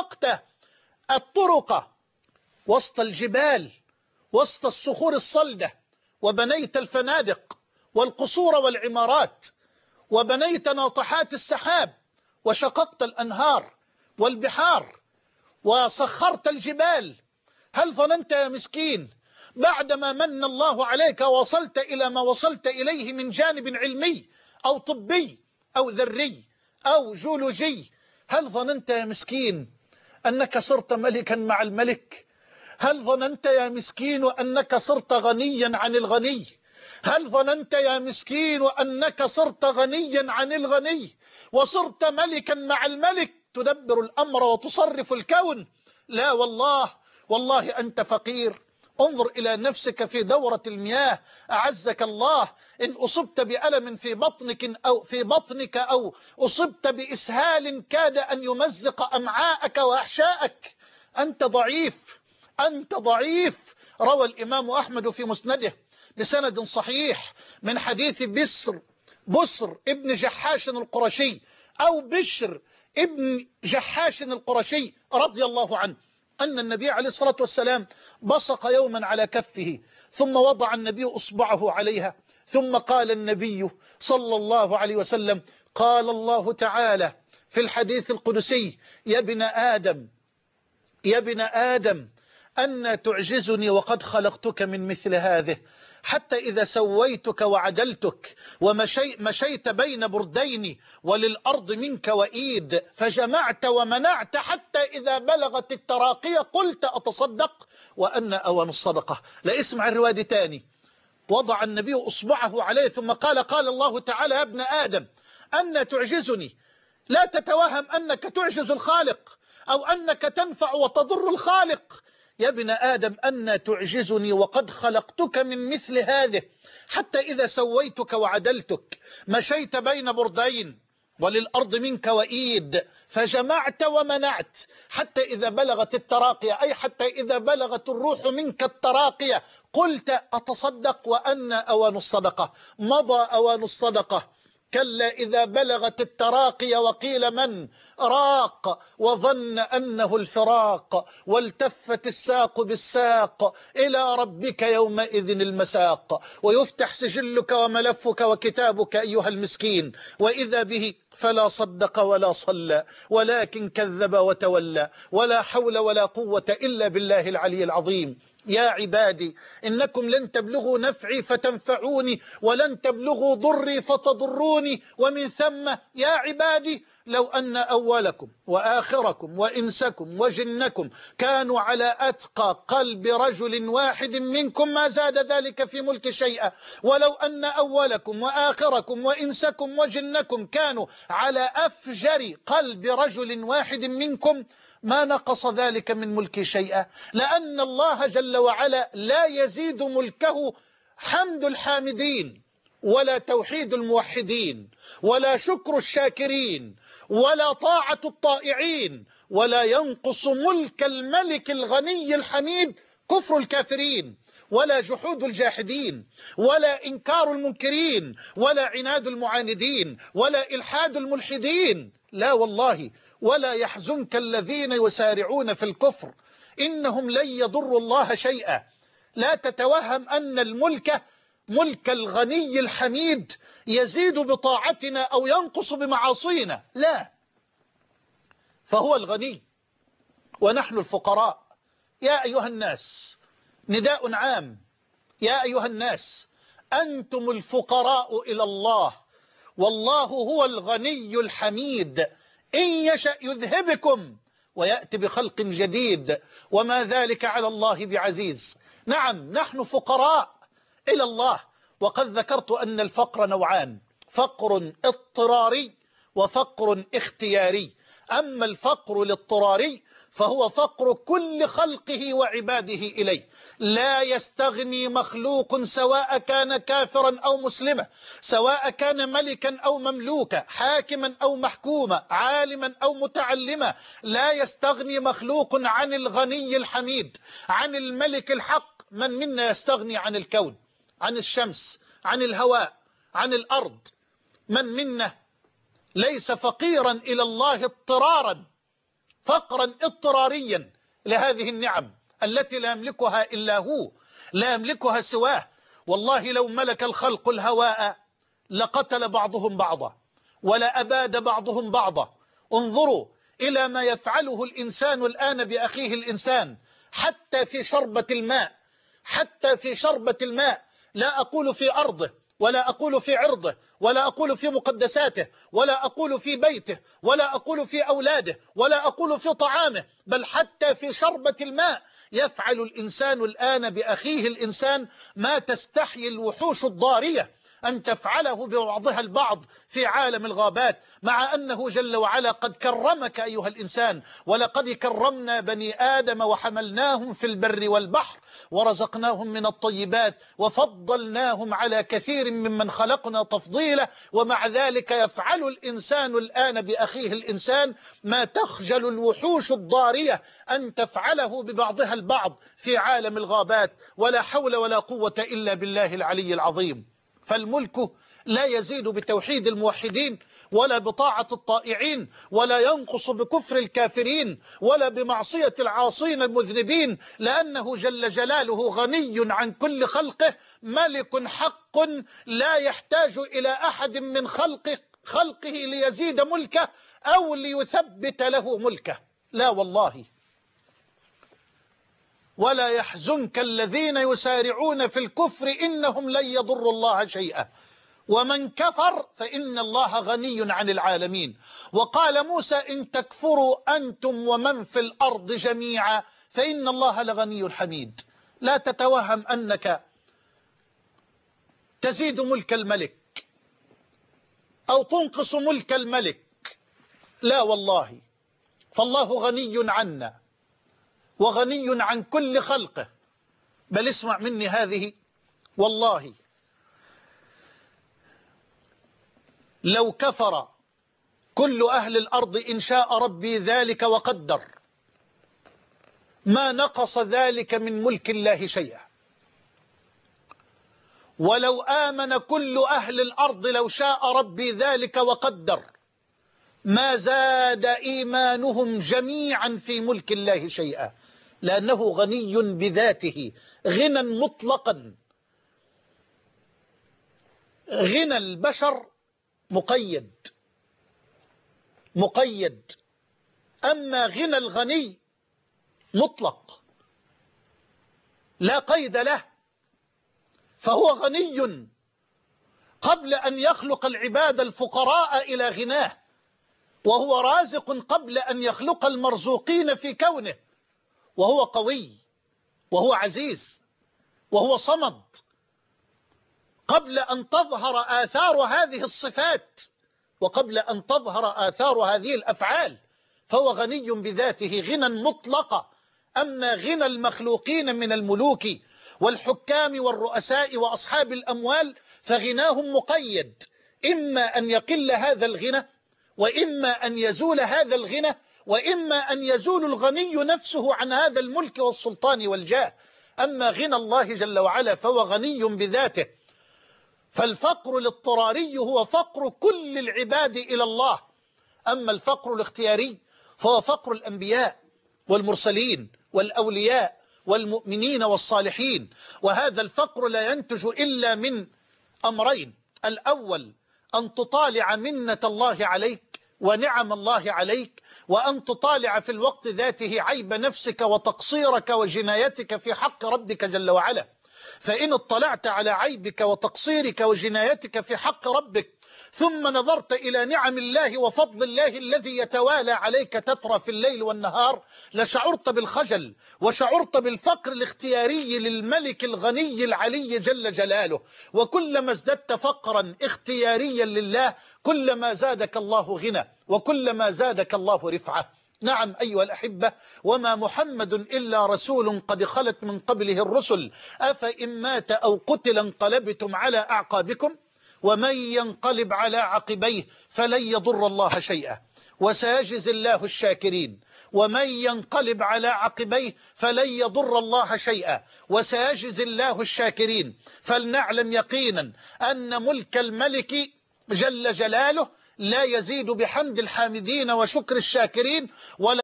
وشققت الطرق وسط الجبال وسط الصخور الصلدة، وبنيت الفنادق والقصور والعمارات، وبنيت ناطحات السحاب، وشققت الأنهار والبحار، وسخرت الجبال، هل ظننت يا مسكين بعدما من الله عليك وصلت إلى ما وصلت إليه من جانب علمي أو طبي أو ذري أو جيولوجي، هل ظننت يا مسكين أنك صرت ملكا مع الملك؟ هل ظننت يا مسكين أنك صرت غنيا عن الغني؟ هل ظننت يا مسكين أنك صرت غنيا عن الغني وصرت ملكا مع الملك تدبر الأمر وتصرف الكون؟ لا والله، والله أنت فقير. انظر إلى نفسك في دورة المياه أعزك الله، إن أصبت بألم في بطنك أو أصبت بإسهال كاد أن يمزق أمعاءك وأحشاءك، أنت ضعيف، أنت ضعيف. روى الإمام أحمد في مسنده بسند صحيح من حديث بسر ابن جحاش القرشي أو بشر ابن جحاش القرشي رضي الله عنه أن النبي عليه الصلاة والسلام بصق يوما على كفه، ثم وضع النبي أصبعه عليها، ثم قال النبي صلى الله عليه وسلم: قال الله تعالى في الحديث القدسي: يا ابن آدم أن تعجزني وقد خلقتك من مثل هذه، حتى إذا سويتك وعدلتك ومشيت بين بردين وللأرض منك وإيد، فجمعت ومنعت، حتى إذا بلغت التراقية قلت أتصدق وأن أوان الصدقة. لا، اسمع الرواية تاني. وضع النبي أصبعه عليه ثم قال: قال الله تعالى: يا ابن آدم أن تعجزني. لا تتوهم أنك تعجز الخالق أو أنك تنفع وتضر الخالق. يا ابن آدم أن تعجزني وقد خلقتك من مثل هذه، حتى إذا سويتك وعدلتك مشيت بين بردين وللأرض منك وإيد، فجمعت ومنعت، حتى إذا بلغت التراقية، أي حتى إذا بلغت الروح منك التراقية قلت أتصدق وأن أوان الصدقة. مضى أوان الصدقة. كلا إذا بلغت التراقي وقيل من راق وظن أنه الفراق، والتفت الساق بالساق إلى ربك يومئذ المساق، ويفتح سجلك وملفك وكتابك أيها المسكين، وإذا به فلا صدق ولا صلى ولكن كذب وتولى، ولا حول ولا قوة إلا بالله العلي العظيم. يا عبادي إنكم لن تبلغوا نفعي فتنفعوني ولن تبلغوا ضري فتضروني، ومن ثم يا عبادي لو أن أولكم وآخركم وإنسكم وجنكم كانوا على أتقى قلب رجل واحد منكم ما زاد ذلك في ملك شيئا، ولو أن أولكم وآخركم وإنسكم وجنكم كانوا على أفجر قلب رجل واحد منكم ما نقص ذلك من ملك شيئا، لأن الله جل وعلا لا يزيد ملكه حمد الحامدين ولا توحيد الموحدين ولا شكر الشاكرين ولا طاعة الطائعين، ولا ينقص ملك الملك الغني الحميد كفر الكافرين ولا جحود الجاحدين ولا إنكار المنكرين ولا عناد المعاندين ولا إلحاد الملحدين. لا والله، ولا يحزنك الذين يسارعون في الكفر إنهم لن يضروا الله شيئا. لا تتوهم أن الملك ملك الغني الحميد يزيد بطاعتنا أو ينقص بمعاصينا، لا، فهو الغني ونحن الفقراء. يا أيها الناس، نداء عام، يا أيها الناس أنتم الفقراء إلى الله، والله هو الغني الحميد، إن يشأ يذهبكم ويأتي بخلق جديد وما ذلك على الله بعزيز. نعم، نحن فقراء إلى الله، وقد ذكرت أن الفقر نوعان: فقر اضطراري وفقر اختياري. أما الفقر الاضطراري فهو فقر كل خلقه وعباده إليه، لا يستغني مخلوق سواء كان كافرا أو مسلما، سواء كان ملكا أو مملوكا، حاكما أو محكوما، عالما أو متعلما، لا يستغني مخلوق عن الغني الحميد، عن الملك الحق. من منا يستغني عن الكون، عن الشمس، عن الهواء، عن الأرض؟ من منا ليس فقيرا إلى الله اضطرارا، فقرا اضطراريا لهذه النعم التي لا يملكها إلا هو، لا يملكها سواه. والله لو ملك الخلق الهواء لقتل بعضهم بعضا ولا أباد بعضهم بعضا. انظروا إلى ما يفعله الإنسان الآن بأخيه الإنسان، حتى في شربة الماء، حتى في شربة الماء. لا أقول في أرضه، ولا أقول في عرضه، ولا أقول في مقدساته، ولا أقول في بيته، ولا أقول في أولاده، ولا أقول في طعامه، بل حتى في شربة الماء يفعل الإنسان الآن بأخيه الإنسان ما تستحي الوحوش الضارية أن تفعله ببعضها البعض في عالم الغابات، مع أنه جل وعلا قد كرمك أيها الإنسان. ولقد كرمنا بني آدم وحملناهم في البر والبحر ورزقناهم من الطيبات وفضلناهم على كثير ممن خلقنا تفضيلا. ومع ذلك يفعل الإنسان الآن بأخيه الإنسان ما تخجل الوحوش الضارية أن تفعله ببعضها البعض في عالم الغابات. ولا حول ولا قوة إلا بالله العلي العظيم. فالملك لا يزيد بتوحيد الموحدين ولا بطاعة الطائعين، ولا ينقص بكفر الكافرين ولا بمعصية العاصين المذنبين، لأنه جل جلاله غني عن كل خلقه، ملك حق لا يحتاج إلى أحد من خلقه ليزيد ملكه أو ليثبت له ملكه. لا والله. ولا يحزنك الذين يسارعون في الكفر إنهم لن يضروا الله شيئا ومن كفر فإن الله غني عن العالمين. وقال موسى إن تكفروا أنتم ومن في الأرض جميعا فإن الله لغني حميد. لا تتوهم أنك تزيد ملك الملك أو تنقص ملك الملك، لا والله. فالله غني عنا وغني عن كل خلقه. بل اسمع مني هذه، والله لو كفر كل أهل الأرض إن شاء ربي ذلك وقدر ما نقص ذلك من ملك الله شيئا. ولو آمن كل أهل الأرض لو شاء ربي ذلك وقدر ما زاد إيمانهم جميعا في ملك الله شيئا، لأنه غني بذاته غنى مطلقا. غنى البشر مقيد، أما غنى الغني مطلق لا قيد له. فهو غني قبل أن يخلق العباد الفقراء إلى غناه، وهو رازق قبل أن يخلق المرزوقين في كونه، وهو قوي وهو عزيز وهو صمد قبل أن تظهر آثار هذه الصفات وقبل أن تظهر آثار هذه الأفعال. فهو غني بذاته غنى مطلقا. أما غنى المخلوقين من الملوك والحكام والرؤساء وأصحاب الأموال فغناهم مقيد، إما أن يقل هذا الغنى وإما أن يزول هذا الغنى وإما أن يزول الغني نفسه عن هذا الملك والسلطان والجاه. أما غنى الله جل وعلا فهو غني بذاته. فالفقر الاضطراري هو فقر كل العباد إلى الله. أما الفقر الاختياري فهو فقر الأنبياء والمرسلين والأولياء والمؤمنين والصالحين. وهذا الفقر لا ينتج إلا من أمرين: الأول أن تطالع منة الله عليك ونعم الله عليك، وأن تطالع في الوقت ذاته عيب نفسك وتقصيرك وجنايتك في حق ربك جل وعلا. فإن اطلعت على عيبك وتقصيرك وجنايتك في حق ربك ثم نظرت إلى نعم الله وفضل الله الذي يتوالى عليك تترى في الليل والنهار لشعرت بالخجل وشعرت بالفقر الاختياري للملك الغني العلي جل جلاله. وكلما ازددت فقرا اختياريا لله كلما زادك الله غنى وكلما زادك الله رفعة. نعم أيها الأحبة، وما محمد إلا رسول قد خلت من قبله الرسل أفإن مات أو قتل انقلبتم على أعقابكم ومن ينقلب على عقبيه فلن يضر الله شيئا وسيجزي الله الشاكرين. ومن ينقلب على عقبيه فلن يضر الله شيئا وسيجزي الله الشاكرين. فلنعلم يقينا أن ملك الملك جل جلاله لا يزيد بحمد الحامدين وشكر الشاكرين ولا